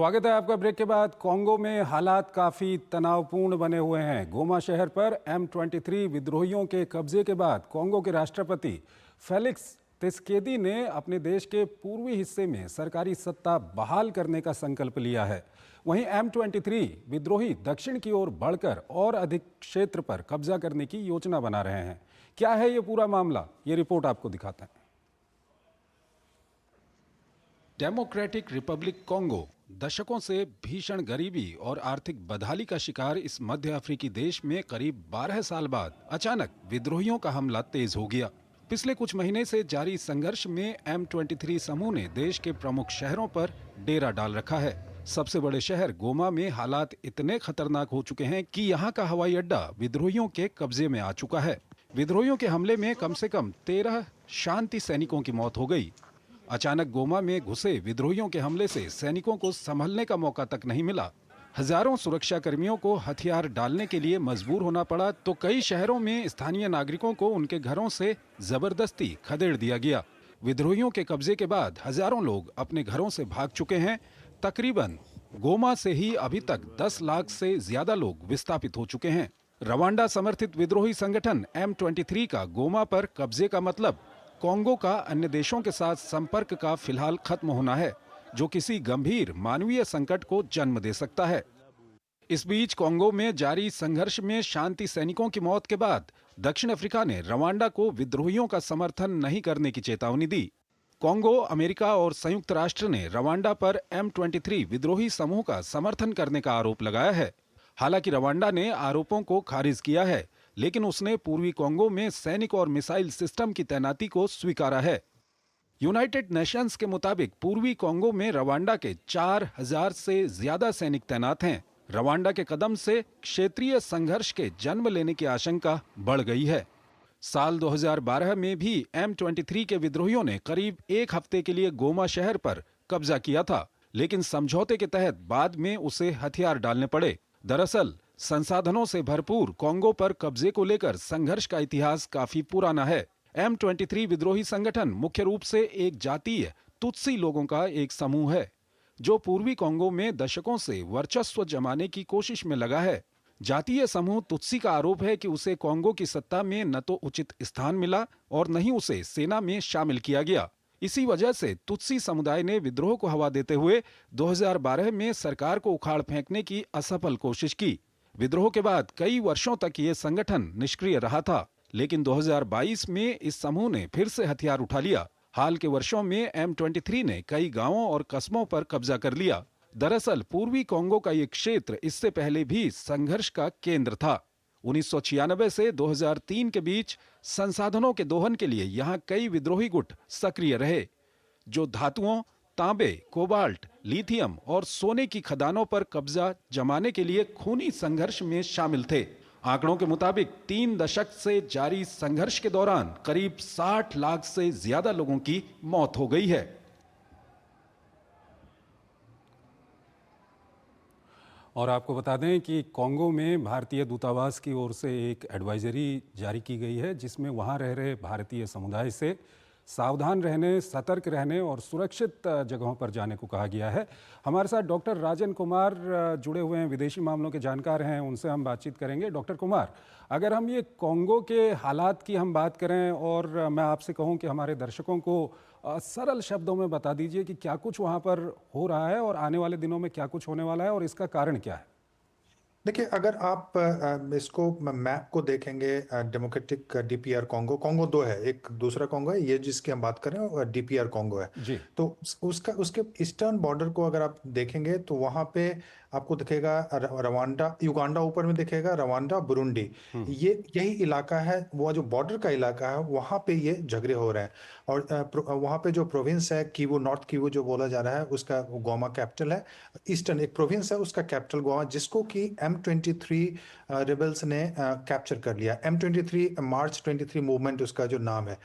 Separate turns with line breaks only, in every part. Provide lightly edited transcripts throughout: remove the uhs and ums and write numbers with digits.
स्वागत है आपका। ब्रेक के बाद कोंगो में हालात काफ़ी तनावपूर्ण बने हुए हैं। गोमा शहर पर M23 विद्रोहियों के कब्जे के बाद कोंगो के राष्ट्रपति फेलिक्स त्सिसेकेदी ने अपने देश के पूर्वी हिस्से में सरकारी सत्ता बहाल करने का संकल्प लिया है। वहीं M23 विद्रोही दक्षिण की ओर बढ़कर और अधिक क्षेत्र पर कब्जा करने की योजना बना रहे हैं। क्या है ये पूरा मामला, ये रिपोर्ट आपको दिखाते हैं। डेमोक्रेटिक रिपब्लिक कोंगो दशकों से भीषण गरीबी और आर्थिक बदहाली का शिकार इस मध्य अफ्रीकी देश में करीब 12 साल बाद अचानक विद्रोहियों का हमला तेज हो गया। पिछले कुछ महीने से जारी संघर्ष में M23 समूह ने देश के प्रमुख शहरों पर डेरा डाल रखा है। सबसे बड़े शहर गोमा में हालात इतने खतरनाक हो चुके हैं कि यहाँ का हवाई अड्डा विद्रोहियों के कब्जे में आ चुका है। विद्रोहियों के हमले में कम से कम 13 शांति सैनिकों की मौत हो गई। अचानक गोमा में घुसे विद्रोहियों के हमले से सैनिकों को संभलने का मौका तक नहीं मिला। हजारों सुरक्षा कर्मियों को हथियार डालने के लिए मजबूर होना पड़ा, तो कई शहरों में स्थानीय नागरिकों को उनके घरों से जबरदस्ती खदेड़ दिया गया। विद्रोहियों के कब्जे के बाद हजारों लोग अपने घरों से भाग चुके हैं। तकरीबन गोमा से ही अभी तक 10 लाख से ज्यादा लोग विस्थापित हो चुके हैं। रवांडा समर्थित विद्रोही संगठन M23 का गोमा पर कब्जे का मतलब कोंगो का अन्य देशों के साथ संपर्क का फिलहाल खत्म होना है, जो किसी गंभीर मानवीय संकट को जन्म दे सकता है। इस बीच कोंगो में जारी संघर्ष में शांति सैनिकों की मौत के बाद दक्षिण अफ्रीका ने रवांडा को विद्रोहियों का समर्थन नहीं करने की चेतावनी दी। कोंगो, अमेरिका और संयुक्त राष्ट्र ने रवांडा पर M23 विद्रोही समूह का समर्थन करने का आरोप लगाया है। हालांकि रवांडा ने आरोपों को खारिज किया है, लेकिन उसने पूर्वी कोंगो में सैनिक और मिसाइल सिस्टम की तैनाती को स्वीकारा है। यूनाइटेड नेशंस के मुताबिक पूर्वी कोंगो में रवांडा के 4000 से ज्यादा सैनिक तैनात हैं। रवांडा के कदम से क्षेत्रीय संघर्ष के जन्म लेने की आशंका बढ़ गई है। साल 2012 में भी M23 के विद्रोहियों ने करीब एक हफ्ते के लिए गोमा शहर पर कब्जा किया था, लेकिन समझौते के तहत बाद में उसे हथियार डालने पड़े। दरअसल संसाधनों से भरपूर कोंगो पर कब्जे को लेकर संघर्ष का इतिहास काफी पुराना है। M23 विद्रोही संगठन मुख्य रूप से एक जातीय तुत्सी लोगों का एक समूह है, जो पूर्वी कोंगो में दशकों से वर्चस्व जमाने की कोशिश में लगा है। जातीय समूह तुत्सी का आरोप है कि उसे कोंगो की सत्ता में न तो उचित स्थान मिला और न ही उसे सेना में शामिल किया गया। इसी वजह से तुत्सी समुदाय ने विद्रोह को हवा देते हुए 2012 में सरकार को उखाड़ फेंकने की असफल कोशिश की। विद्रोह के बाद कई वर्षों तक ये संगठन निष्क्रिय रहा था, लेकिन 2022 में इस समूह ने फिर से हथियार उठा लिया। हाल के वर्षों में M23 ने कई गांवों और कस्बों पर कब्जा कर लिया। दरअसल पूर्वी कोंगो का ये क्षेत्र इससे पहले भी संघर्ष का केंद्र था। 1996 से 2003 के बीच संसाधनों के दोहन के लिए यहाँ कई विद्रोही गुट सक्रिय रहे, जो धातुओं, तांबे, कोबाल्ट, लिथियम और सोने की खदानों पर कब्जा जमाने के लिए खूनी संघर्ष में शामिल थे। आंकड़ों के मुताबिक 3 दशक से जारी संघर्ष के दौरान करीब 60 लाख से ज्यादा लोगों की मौत हो गई है। और आपको बता दें कि कोंगो में भारतीय दूतावास की ओर से एक एडवाइजरी जारी की गई है, जिसमें वहां रह रहे भारतीय समुदाय से सावधान रहने, सतर्क रहने और सुरक्षित जगहों पर जाने को कहा गया है। हमारे साथ डॉक्टर राजन कुमार जुड़े हुए हैं, विदेशी मामलों के जानकार हैं, उनसे हम बातचीत करेंगे। डॉक्टर कुमार, अगर हम ये कोंगो के हालात की हम बात करें और मैं आपसे कहूं कि हमारे दर्शकों को सरल शब्दों में बता दीजिए कि क्या कुछ वहाँ पर हो रहा है और आने वाले दिनों में क्या कुछ होने वाला है और इसका कारण क्या है?
देखिए, अगर आप इसको मैप को देखेंगे, डेमोक्रेटिक डीपीआर कोंगो, कोंगो दो है, एक दूसरा कोंगो है, ये जिसकी हम बात कर रहे हैं डीपीआर कोंगो है
जी।
तो उसके ईस्टर्न बॉर्डर को अगर आप देखेंगे तो वहां पे आपको दिखेगा रवांडा, युगांडा ऊपर में दिखेगा, रवांडा, बुरुंडी, ये यही इलाका है। वो जो बॉर्डर का इलाका है वहां पे ये झगड़े हो रहे हैं। और वहां पे जो प्रोविंस है किवू, नॉर्थ किवू जो बोला जा रहा है, उसका गोमा कैपिटल है। ईस्टर्न एक प्रोविंस है, उसका कैपिटल गोमा, जिसको कि M23 रिबल्स ने कैप्चर कर लिया। M23 मार्च 23 मूवमेंट उसका जो नाम है।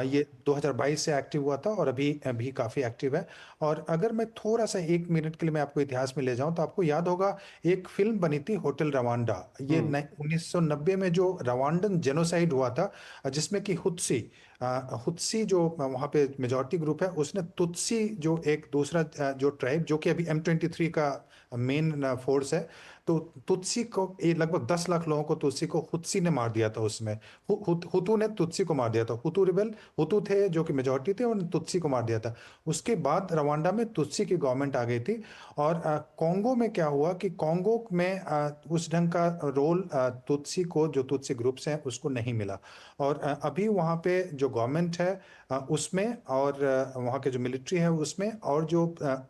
ये 2022 से एक्टिव हुआ था और अभी भी काफी एक्टिव है। और अगर मैं थोड़ा सा 1 मिनट के लिए मैं आपको इतिहास में ले जाऊं तो आपको याद होगा एक फिल्म बनी थी होटल रवांडा, ये 1990 में जो रवांडन जेनोसाइड हुआ था, जिसमें कि हुत्सी हुत्सी जो वहाँ पे मेजॉरिटी ग्रुप है, उसने तुत्सी जो एक दूसरा जो ट्राइब जो कि अभी M23 का मेन फोर्स है, तो तुत्सी को ये लगभग 10 लाख लोगों को तुत्सी को हुत्सी ने मार दिया था उसमें। हुतू ने तुत्सी को मार दिया था। हुतू रिबेल, हुतू थे जो कि मेजॉरिटी थे, उन्होंने तुत्सी को मार दिया था। उसके बाद रवांडा में तुत्सी की गवर्नमेंट आ गई थी। और कॉन्गो में क्या हुआ कि कॉन्गो में उस ढंग का रोल तुत्सी को, जो तुत्सी ग्रुप्स हैं, उसको नहीं मिला। और अभी वहाँ पे जो गवर्नमेंट है उसमें, और वहाँ के जो मिलिट्री है उसमें, और जो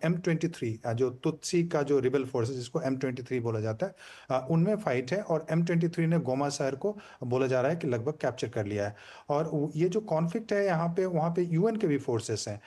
M23 जो तुत्सी का जो रिबेल फोर्सेस, जिसको M23 बोला जाता है, उनमें फाइट है। और M23 ने गोमा शहर को बोला जा रहा है कि लगभग कैप्चर कर लिया है। और ये जो कॉन्फ्लिक्ट है यहाँ पे, वहाँ पे यूएन के भी फोर्सेस हैं,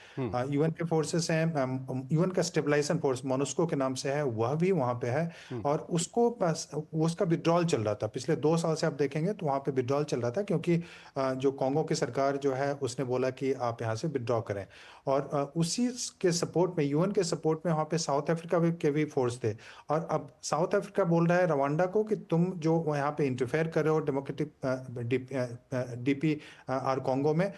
यूएन के फोर्सेस हैं, यूएन का स्टेबलाइजेशन फोर्स मोनुस्को के नाम से है, वह भी वहाँ पे है। और उसका विड्रॉल चल रहा था पिछले 2 साल से। आप देखेंगे तो वहाँ पे विड्रॉल चल रहा था, क्योंकि जो कॉन्गो की सरकार जो है उसने बोला कि आप यहाँ से विड्रॉ करें। और उसी के सपोर्ट में, यूएन के सपोर्ट में, वहाँ पे साउथ अफ्रीका के भी फोर्स थे। और अब साउथ अफ्रीका बोल रहा है रवांडा को कि तुम जो यहाँ पे इंटरफेयर कर रहे हो डेमोक्रेटिक डीपी आर कॉन्गो में,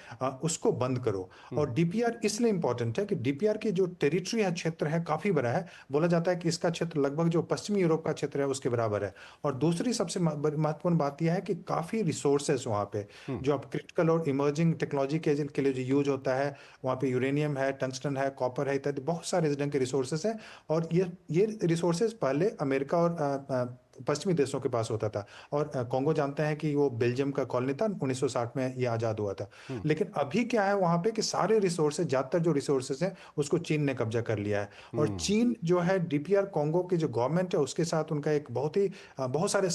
उसको बंद करो। और डीपीआर इसलिए इंपॉर्टेंट है कि डीपीआर की जो टेरिटरी है, क्षेत्र है, काफी बड़ा है। बोला जाता है कि इसका क्षेत्र लगभग जो पश्चिमी यूरोप का क्षेत्र है उसके बराबर है। और दूसरी सबसे महत्वपूर्ण बात यह है कि काफी रिसोर्सेस वहाँ पे, जो अब क्रिटिकल और इमर्जिंग टेक्नोलॉजी के लिए जो यूज होता है, वहाँ पे यूरेनियम है, टंगस्टन है, कॉपर है, इत्यादि बहुत सारे इस ढंग के रिसोर्सेस हैं। और ये रिसोर्सेज पहले अमेरिका और पश्चिमी देशों के पास होता था। और कॉन्गो जानते हैं कि वो बेल्जियम का कॉलोनी था, 1960 में ये आजाद हुआ था। लेकिन अभी क्या है वहां पे कि सारे रिसोर्सेज, ज्यादातर जो रिसोर्सेज हैं, उसको चीन ने कब्जा कर लिया है। और चीन जो है डीपीआर कॉन्गो की जो गवर्नमेंट है उसके साथ उनका एक बहुत सारे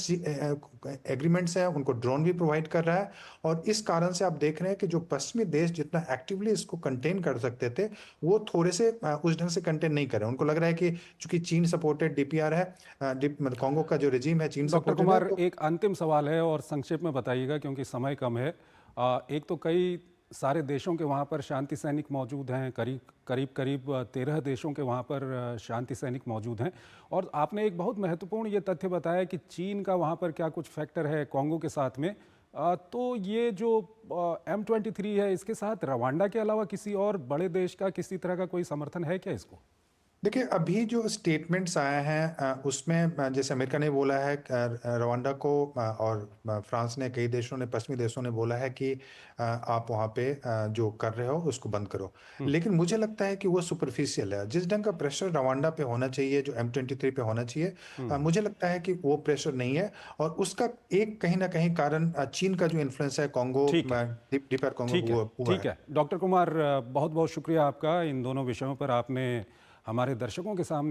एग्रीमेंट्स हैं, उनको ड्रोन भी प्रोवाइड कर रहा है। और इस कारण से आप देख रहे हैं कि जो पश्चिमी देश जितना एक्टिवली इसको कंटेन कर सकते थे, वो थोड़े से उस ढंग से कंटेन नहीं कर रहे हैं। उनको लग रहा है कि चूंकि चीन सपोर्टेड डीपीआर है, मतलब कॉन्गो का जो रेजिम है चीन
डॉक्टर
सपोर्टेड है,
कुमार,
तो
एक अंतिम सवाल है और संक्षेप में बताइएगा क्योंकि समय कम है। एक तो कई सारे देशों के वहाँ पर शांति सैनिक मौजूद हैं, करीब करीब करीब 13 देशों के वहाँ पर शांति सैनिक मौजूद हैं। और आपने एक बहुत महत्वपूर्ण ये तथ्य बताया कि चीन का वहाँ पर क्या कुछ फैक्टर है कॉन्गो के साथ में। तो ये जो M23 है, इसके साथ रवांडा के अलावा किसी और बड़े देश का किसी तरह का कोई समर्थन है क्या इसको?
देखिए, अभी जो स्टेटमेंट्स आए हैं उसमें जैसे अमेरिका ने बोला है रवांडा को, और फ्रांस ने, कई देशों ने, पश्चिमी देशों ने बोला है कि आप वहाँ पे जो कर रहे हो उसको बंद करो। लेकिन मुझे लगता है कि वो सुपरफिशियल है। जिस ढंग का प्रेशर रवांडा पे होना चाहिए, जो M23 पे होना चाहिए, मुझे लगता है कि वो प्रेशर नहीं है। और उसका एक कहीं ना कहीं कारण चीन का जो इन्फ्लुएंस है कॉन्गो,
ठीक है,
डीपीआर कॉन्गो,
ठीक है,
वो
ठीक
है।
है। डॉक्टर कुमार, बहुत बहुत शुक्रिया आपका। इन दोनों विषयों पर आपने हमारे दर्शकों के सामने